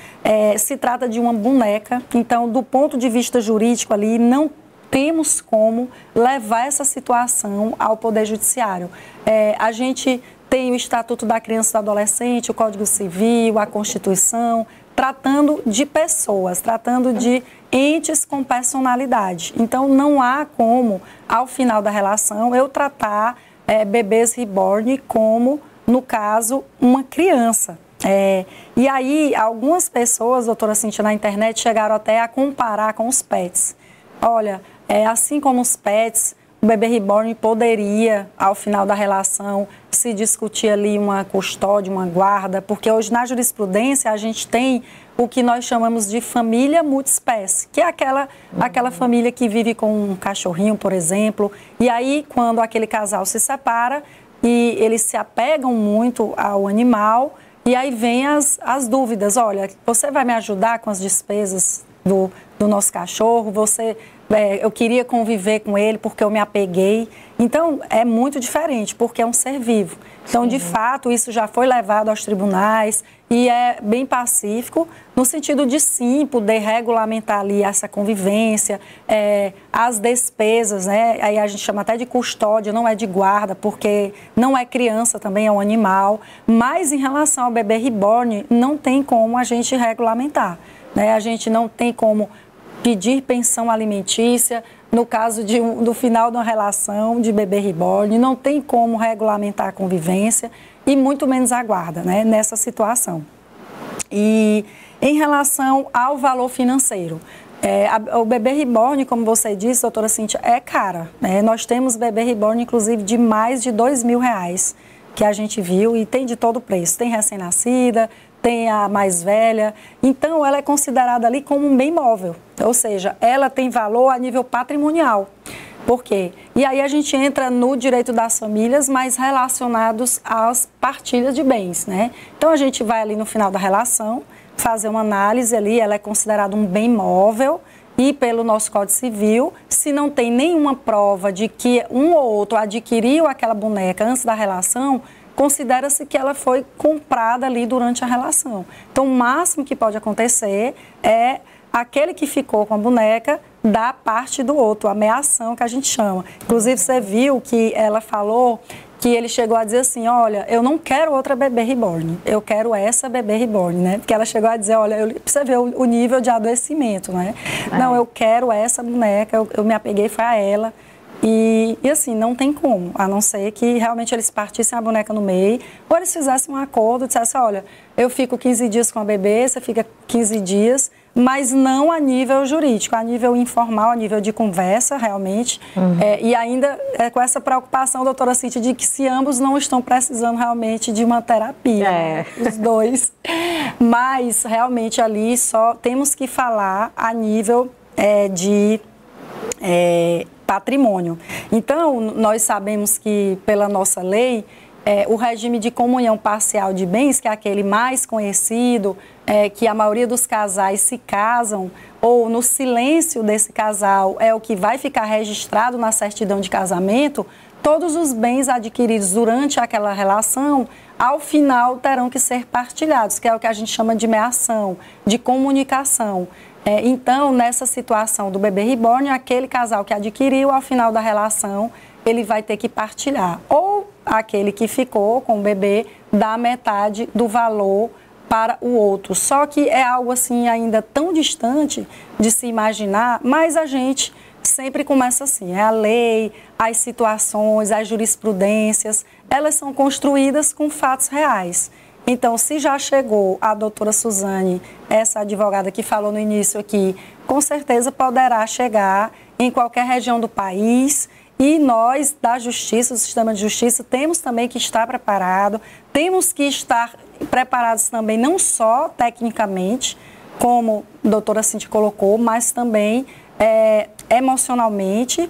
se trata de uma boneca. Então, do ponto de vista jurídico ali, não temos como levar essa situação ao Poder Judiciário. A gente tem o Estatuto da Criança e do Adolescente, o Código Civil, a Constituição, tratando de pessoas, tratando de entes com personalidade. Então, não há como, ao final da relação, eu tratar bebês reborn como, no caso, uma criança. E aí, algumas pessoas, doutora Cíntia, na internet, chegaram até a comparar com os pets. Olha, assim como os pets, o bebê reborn poderia, ao final da relação, se discutir ali uma custódia, uma guarda, porque hoje na jurisprudência a gente tem o que nós chamamos de família multiespécie, que é aquela família que vive com um cachorrinho, por exemplo, e aí quando aquele casal se separa e eles se apegam muito ao animal, e aí vem as dúvidas, olha, você vai me ajudar com as despesas do nosso cachorro, eu queria conviver com ele porque eu me apeguei. Então, é muito diferente, porque é um ser vivo. Então, de fato, isso já foi levado aos tribunais e é bem pacífico, no sentido de, sim, poder regulamentar ali essa convivência, as despesas, né? Aí a gente chama até de custódia, não é de guarda, porque não é criança, também é um animal. Mas, em relação ao bebê reborn, não tem como a gente regulamentar, né? A gente não tem como pedir pensão alimentícia, no caso do final de uma relação de bebê reborn, não tem como regulamentar a convivência e muito menos a guarda, né, nessa situação. E em relação ao valor financeiro, o bebê reborn, como você disse, doutora Cíntia, é cara, né? Nós temos bebê reborn, inclusive, de mais de R$2.000, que a gente viu, e tem de todo preço. Tem recém-nascida, tem a mais velha. Então, ela é considerada ali como um bem móvel, ou seja, ela tem valor a nível patrimonial. Por quê? E aí a gente entra no direito das famílias, mais relacionados às partilhas de bens, né? Então, a gente vai ali no final da relação, fazer uma análise ali, ela é considerada um bem móvel, e pelo nosso Código Civil, se não tem nenhuma prova de que um ou outro adquiriu aquela boneca antes da relação, considera-se que ela foi comprada ali durante a relação. Então, o máximo que pode acontecer é aquele que ficou com a boneca da parte do outro, a ameação que a gente chama. Inclusive, você viu que ela falou que ele chegou a dizer assim, olha, eu não quero outra bebê reborn, eu quero essa bebê reborn, né? Porque ela chegou a dizer, olha, você vê o nível de adoecimento, né? Não, eu quero essa boneca, eu me apeguei foi a ela. E assim, não tem como, a não ser que realmente eles partissem a boneca no meio, ou eles fizessem um acordo, dissessem, olha, eu fico 15 dias com a bebê, você fica 15 dias, mas não a nível jurídico, a nível informal, a nível de conversa, realmente. E ainda com essa preocupação, doutora Cíntia, de que se ambos não estão precisando realmente de uma terapia, né? Os dois. Mas, realmente, ali só temos que falar a nível de patrimônio. Então, nós sabemos que, pela nossa lei, o regime de comunhão parcial de bens, que é aquele mais conhecido, que a maioria dos casais se casam, ou no silêncio desse casal é o que vai ficar registrado na certidão de casamento, todos os bens adquiridos durante aquela relação, ao final terão que ser partilhados, que é o que a gente chama de meação, de comunicação. Então, nessa situação do bebê reborn, aquele casal que adquiriu, ao final da relação, ele vai ter que partilhar. Ou aquele que ficou com o bebê dá metade do valor para o outro. Só que é algo assim ainda tão distante de se imaginar, mas a gente sempre começa assim. A lei, as situações, as jurisprudências, elas são construídas com fatos reais. Então, se já chegou a doutora Suzane, essa advogada que falou no início aqui, com certeza poderá chegar em qualquer região do país. E nós, da Justiça, do Sistema de Justiça, temos também que estar preparados, temos que estar preparados também, não só tecnicamente, como a doutora Cíntia colocou, mas também emocionalmente,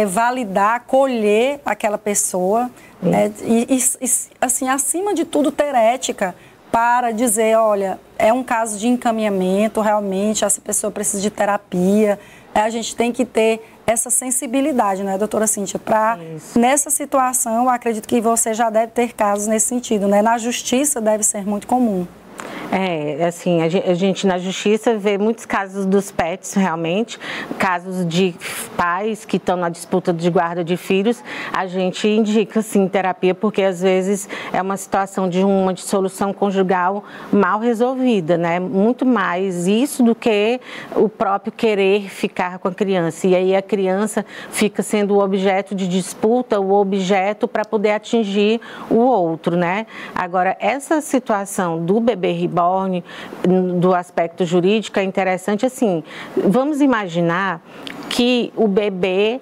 validar, acolher aquela pessoa, e assim, acima de tudo, ter ética para dizer, olha, é um caso de encaminhamento, realmente, essa pessoa precisa de terapia, a gente tem que ter essa sensibilidade, né, doutora Cíntia, para nessa situação, eu acredito que você já deve ter casos nesse sentido, né, na justiça deve ser muito comum. Assim, a gente na justiça vê muitos casos dos pets, realmente, casos de pais que estão na disputa de guarda de filhos, a gente indica, sim, terapia, porque às vezes é uma situação de uma dissolução conjugal mal resolvida, né? Muito mais isso do que o próprio querer ficar com a criança. E aí a criança fica sendo o objeto de disputa, o objeto para poder atingir o outro, né? Agora, essa situação do bebê reborn, do aspecto jurídico, é interessante assim, vamos imaginar que o bebê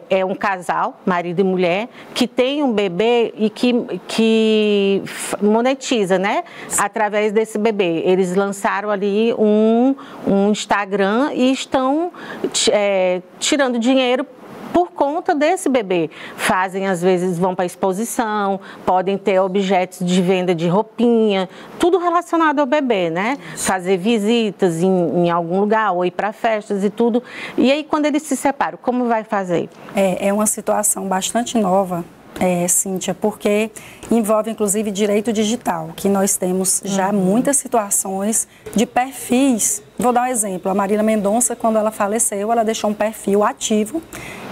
é um casal, marido e mulher, que tem um bebê e que monetiza, né? Através desse bebê. Eles lançaram ali um Instagram e estão tirando dinheiro por conta desse bebê. Fazem, às vezes, vão para exposição, podem ter objetos de venda de roupinha, tudo relacionado ao bebê, né? Fazer visitas em algum lugar, ou ir para festas e tudo. E aí, quando eles se separam, como vai fazer? É uma situação bastante nova, Cíntia, porque envolve, inclusive, direito digital, que nós temos já muitas situações de perfis. Vou dar um exemplo. A Marília Mendonça, quando ela faleceu, ela deixou um perfil ativo.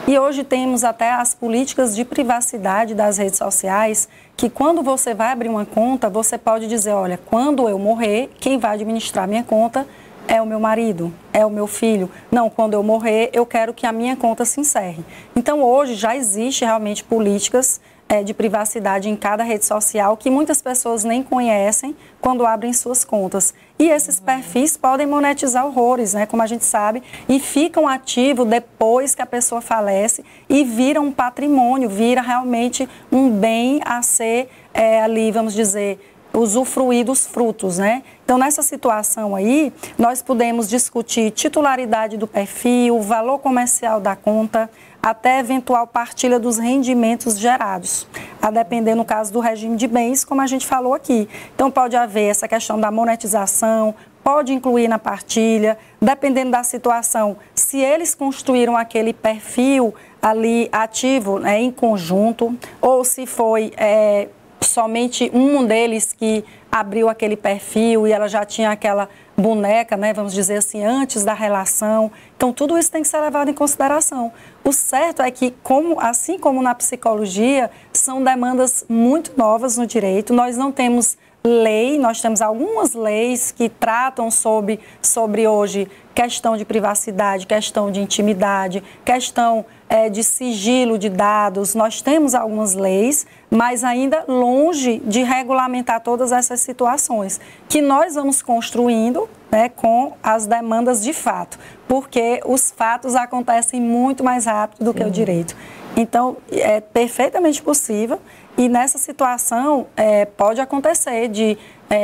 E hoje temos até as políticas de privacidade das redes sociais, que quando você vai abrir uma conta, você pode dizer, olha, quando eu morrer, quem vai administrar minha conta é o meu marido, é o meu filho. Não, quando eu morrer, eu quero que a minha conta se encerre. Então, hoje já existe realmente políticas de privacidade em cada rede social que muitas pessoas nem conhecem quando abrem suas contas. E esses perfis podem monetizar horrores, né, como a gente sabe, e ficam ativos depois que a pessoa falece e viram um patrimônio, vira realmente um bem a ser ali, vamos dizer, usufruir dos frutos, né? Então, nessa situação aí, nós podemos discutir titularidade do perfil, valor comercial da conta, até eventual partilha dos rendimentos gerados, a depender, no caso do regime de bens, como a gente falou aqui. Então, pode haver essa questão da monetização, pode incluir na partilha, dependendo da situação, se eles construíram aquele perfil ali ativo, né, em conjunto, ou se foi somente um deles que abriu aquele perfil e ela já tinha aquela boneca, né, vamos dizer assim, antes da relação. Então, tudo isso tem que ser levado em consideração. O certo é que, assim como na psicologia, são demandas muito novas no direito. Nós não temos lei, nós temos algumas leis que tratam sobre hoje questão de privacidade, questão de intimidade, questão de sigilo de dados. Nós temos algumas leis, mas ainda longe de regulamentar todas essas situações, que nós vamos construindo, né, com as demandas de fato, porque os fatos acontecem muito mais rápido do que o direito. Então, é perfeitamente possível e nessa situação pode acontecer de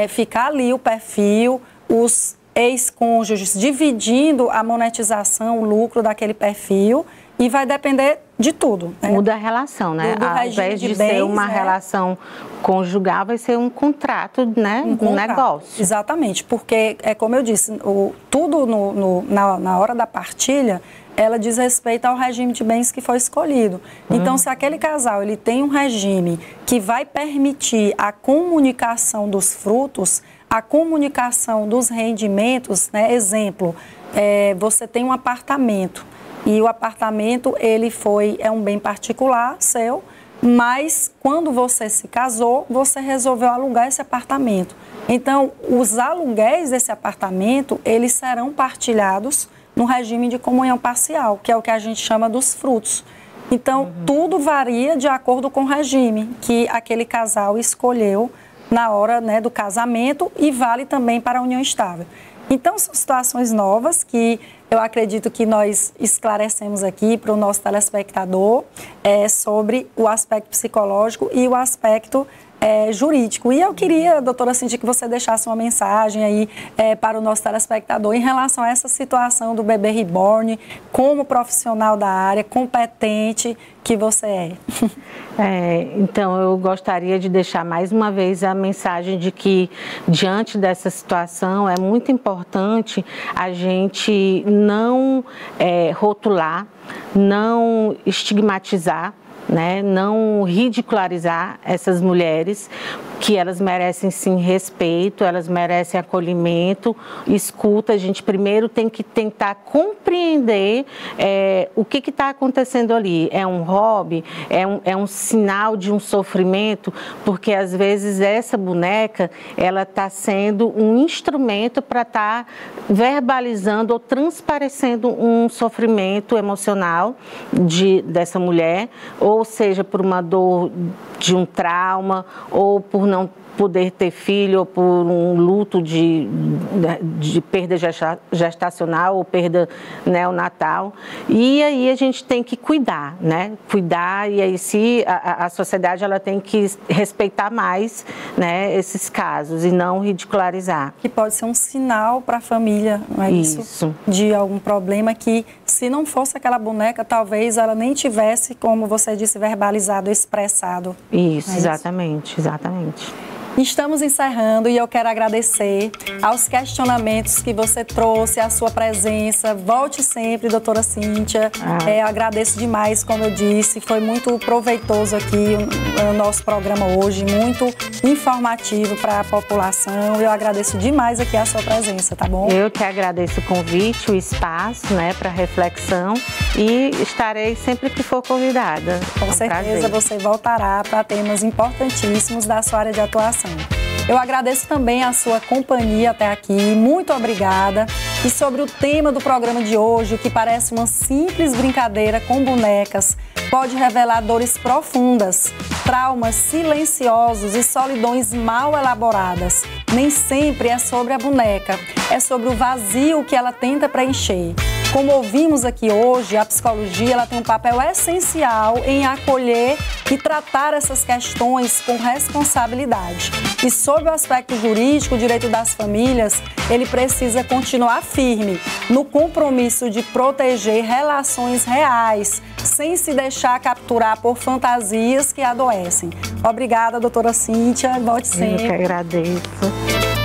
ficar ali o perfil, os ex-cônjuges dividindo a monetização, o lucro daquele perfil e vai depender de tudo. Né? Muda a relação, né? Ao invés de ser uma relação conjugal, vai ser um contrato, né? Um negócio. Exatamente, porque, como eu disse, tudo na hora da partilha, ela diz respeito ao regime de bens que foi escolhido. Então, se aquele casal ele tem um regime que vai permitir a comunicação dos frutos, a comunicação dos rendimentos, né? Exemplo, você tem um apartamento e o apartamento é um bem particular seu, mas quando você se casou, você resolveu alugar esse apartamento. Então, os aluguéis desse apartamento, eles serão partilhados no regime de comunhão parcial, que é o que a gente chama dos frutos. Então, tudo varia de acordo com o regime que aquele casal escolheu na hora, né, do casamento e vale também para a união estável. Então, são situações novas que eu acredito que nós esclarecemos aqui para o nosso telespectador sobre o aspecto psicológico e o aspecto jurídico. E eu queria, doutora Cíntia, que você deixasse uma mensagem aí para o nosso telespectador em relação a essa situação do bebê reborn, como profissional da área, competente que você é. Então, eu gostaria de deixar mais uma vez a mensagem de que, diante dessa situação, é muito importante a gente não rotular, não estigmatizar, né, não ridicularizar essas mulheres, que elas merecem sim respeito, elas merecem acolhimento, escuta. A gente primeiro tem que tentar compreender o que está acontecendo ali. É um hobby? É um sinal de um sofrimento? Porque às vezes essa boneca, ela está sendo um instrumento para estar verbalizando ou transparecendo um sofrimento emocional dessa mulher, ou seja, por uma dor de um trauma, ou por não poder ter filho, ou por um luto de perda gestacional ou perda neonatal. E aí a gente tem que cuidar, né? Cuidar, e aí se a sociedade ela tem que respeitar mais, né, esses casos e não ridicularizar. Que pode ser um sinal para a família, não é isso? De algum problema que, se não fosse aquela boneca, talvez ela nem tivesse, como você disse, verbalizado, expressado. Isso, exatamente, exatamente. Estamos encerrando e eu quero agradecer aos questionamentos que você trouxe, a sua presença. Volte sempre, doutora Cíntia. Eu agradeço demais, como eu disse, foi muito proveitoso aqui o nosso programa hoje, muito informativo para a população. Eu agradeço demais aqui a sua presença, tá bom? Eu que agradeço o convite, o espaço, né, para reflexão, e estarei sempre que for convidada. Com certeza você voltará para temas importantíssimos da sua área de atuação. Eu agradeço também a sua companhia até aqui, muito obrigada. E sobre o tema do programa de hoje, o que parece uma simples brincadeira com bonecas, pode revelar dores profundas, traumas silenciosos e solidões mal elaboradas. Nem sempre é sobre a boneca, é sobre o vazio que ela tenta preencher. Como ouvimos aqui hoje, a psicologia ela tem um papel essencial em acolher e tratar essas questões com responsabilidade. E sob o aspecto jurídico, o direito das famílias, ele precisa continuar firme no compromisso de proteger relações reais, sem se deixar capturar por fantasias que adoecem. Obrigada, doutora Cíntia. Volte sempre. Eu que agradeço.